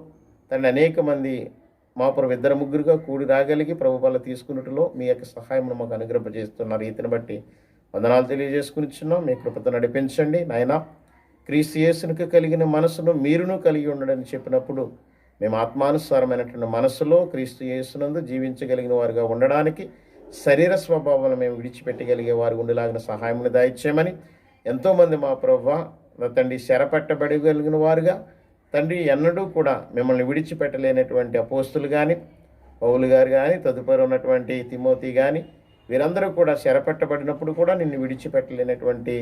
తండ్రి అనేక మంది మా ప్రభు 2-3గా కూడి రాగలిగి ప్రభు బల తీసుకున్నట్టులో మీ యొక్క సహాయం మాకు అనుగ్రహింపజేస్తున్న రీతిని బట్టి వందనాలు తెలియజేసుకునిచున్నాం. మీ కృపతో నడిపించండి నాయనా. క్రీస్తు యేసునికి కలిగిన మనసును మీరును కలిగి ఉండడని చెప్పినప్పుడు మేము ఆత్మానుసారమైనటువంటి మనసులో క్రీస్తు యేసునందు జీవించగలిగిన వారుగా ఉండడానికి, శరీర స్వభావాలను మేము విడిచిపెట్టగలిగే వారు ఉండేలాగిన సహాయమును దయచేయమని, ఎంతోమంది మా ప్రభువా తండ్రి శరపట్టబడగలిగిన వారుగా తండ్రి ఎన్నడూ కూడా మిమ్మల్ని విడిచిపెట్టలేనటువంటి అపోస్తులు కానీ, పౌలు గారు కానీ, తదుపరి ఉన్నటువంటి తిమోతి కానీ, వీరందరూ కూడా శరపట్టబడినప్పుడు కూడా నిన్ను విడిచిపెట్టలేనటువంటి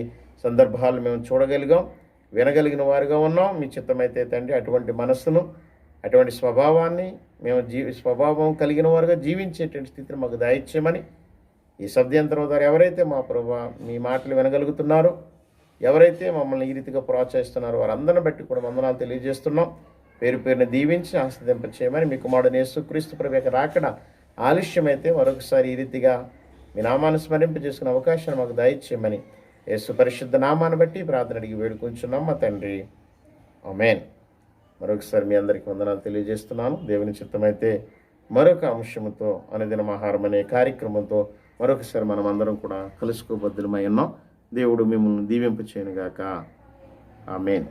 సందర్భాలు మేము చూడగలిగాం, వినగలిగిన వారుగా ఉన్నాం. మీ చిత్తమైతే తండ్రి అటువంటి మనస్సును, అటువంటి స్వభావాన్ని మేము స్వభావం కలిగిన వారుగా జీవించేటువంటి స్థితిని మాకు దయచేయమని, ఈ శబ్దయంత్రం ద్వారా ఎవరైతే మా ప్రభువా మీ మాటలు వినగలుగుతున్నారో, ఎవరైతే మమ్మల్ని ఈ రీతిగా ప్రోత్సహిస్తున్నారో వారందరిని బట్టి కూడా వందనాలు తెలియజేస్తున్నాం. పేరు పేరుని దీవించి ఆశీర్వదింప చేయమని, మీ కుమారుడు యేసుక్రీస్తు ప్రభు యొక్క రాకడ ఆలస్యమైతే మరొకసారి ఈ రీతిగా మీ నామాన్ని స్మరింపజేసుకునే అవకాశాన్ని మాకు దయచేయమని యేసు పరిశుద్ధ నామాన్ని బట్టి ప్రార్థన అడిగి వేడుకుంటున్నాం మా తండ్రి. ఆమేన్. మరొకసారి మీ అందరికీ వందనాలు తెలియజేస్తున్నాను. దేవుని చిత్తమైతే మరొక అంశంతో, అనుదిన ఆహారం అనే కార్యక్రమంతో మరొకసారి మనం అందరం కూడా కలుసుకోబద్దులమై ఉన్నాం. దేవుడు మిమ్మల్ని దీవింప చేయనుగాక. ఆమేన్.